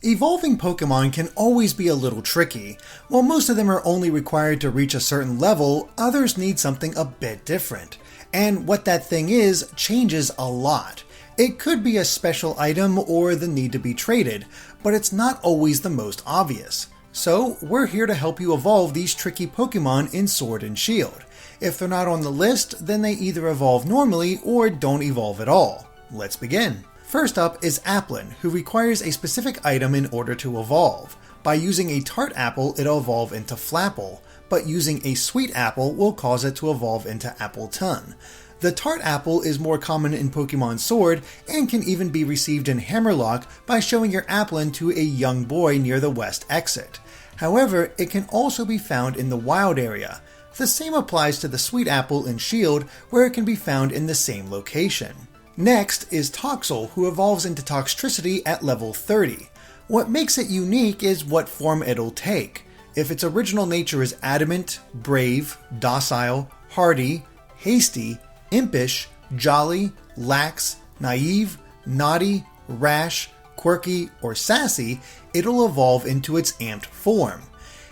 Evolving Pokemon can always be a little tricky. While most of them are only required to reach a certain level, others need something a bit different. And what that thing is changes a lot. It could be a special item or the need to be traded, but it's not always the most obvious. So we're here to help you evolve these tricky Pokemon in Sword and Shield. If they're not on the list, then they either evolve normally or don't evolve at all. Let's begin. First up is Applin, who requires a specific item in order to evolve. By using a tart apple, it'll evolve into Flapple, but using a sweet apple will cause it to evolve into Appletun. The tart apple is more common in Pokemon Sword and can even be received in Hammerlock by showing your Applin to a young boy near the west exit. However, it can also be found in the wild area. The same applies to the sweet apple in Shield, where it can be found in the same location. Next is Talksoul, who evolves into Toxtricity at level 30. What makes it unique is what form it'll take. If its original nature is adamant, brave, docile, hardy, hasty, impish, jolly, lax, naive, naughty, rash, quirky, or sassy, it'll evolve into its amped form.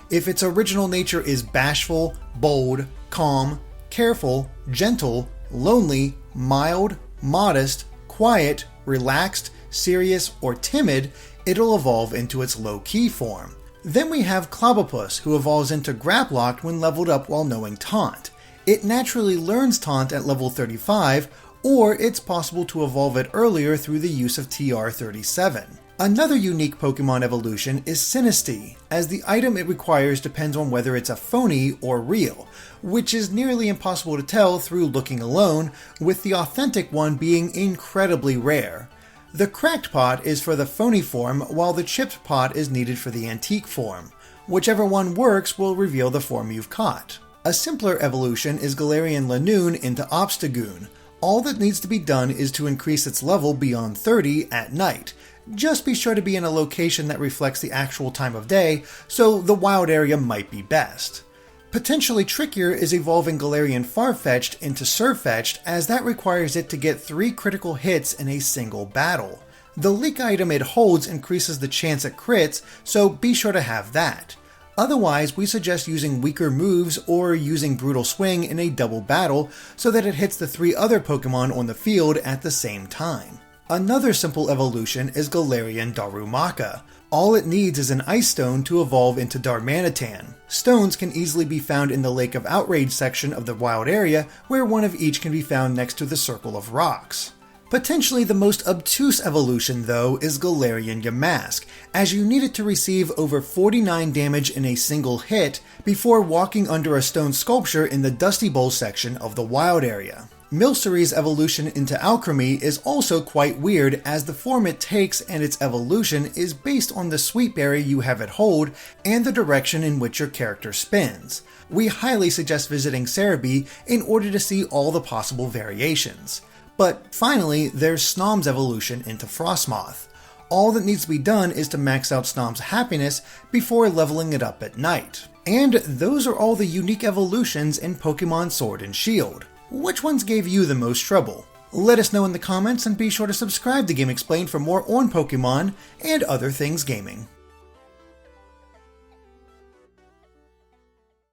If its original nature is bashful, bold, calm, careful, gentle, lonely, mild, modest, quiet, relaxed, serious, or timid, it'll evolve into its low-key form. Then we have Clobbopus, who evolves into Gratlock when leveled up while knowing Taunt. It naturally learns Taunt at level 35, or it's possible to evolve it earlier through the use of TR37. Another unique Pokemon evolution is Sinistea, as the item it requires depends on whether it's a phony or real, which is nearly impossible to tell through looking alone, with the authentic one being incredibly rare. The cracked pot is for the phony form, while the chipped pot is needed for the antique form. Whichever one works will reveal the form you've caught. A simpler evolution is Galarian Lanoon into Obstagoon. All that needs to be done is to increase its level beyond 30 at night. Just be sure to be in a location that reflects the actual time of day, so the wild area might be best. Potentially trickier is evolving Galarian Farfetch'd into Sirfetch'd, as that requires it to get 3 critical hits in a single battle. The leak item it holds increases the chance at crits, so be sure to have that. Otherwise, we suggest using weaker moves or using Brutal Swing in a double battle so that it hits the 3 other Pokemon on the field at the same time. Another simple evolution is Galarian Darumaka. All it needs is an Ice Stone to evolve into Darmanitan. Stones can easily be found in the Lake of Outrage section of the wild area, where one of each can be found next to the Circle of Rocks. Potentially the most obtuse evolution, though, is Galarian Yamask, as you need it to receive over 49 damage in a single hit before walking under a stone sculpture in the Dusty Bowl section of the wild area. Milcery's evolution into Alcremie is also quite weird, as the form it takes and its evolution is based on the sweet berry you have it hold and the direction in which your character spins. We highly suggest visiting Cerebi in order to see all the possible variations. But finally, there's Snom's evolution into Frostmoth. All that needs to be done is to max out Snom's happiness before leveling it up at night. And those are all the unique evolutions in Pokemon Sword and Shield. Which ones gave you the most trouble? Let us know in the comments, and be sure to subscribe to Game Explained for more on Pokemon and other things gaming.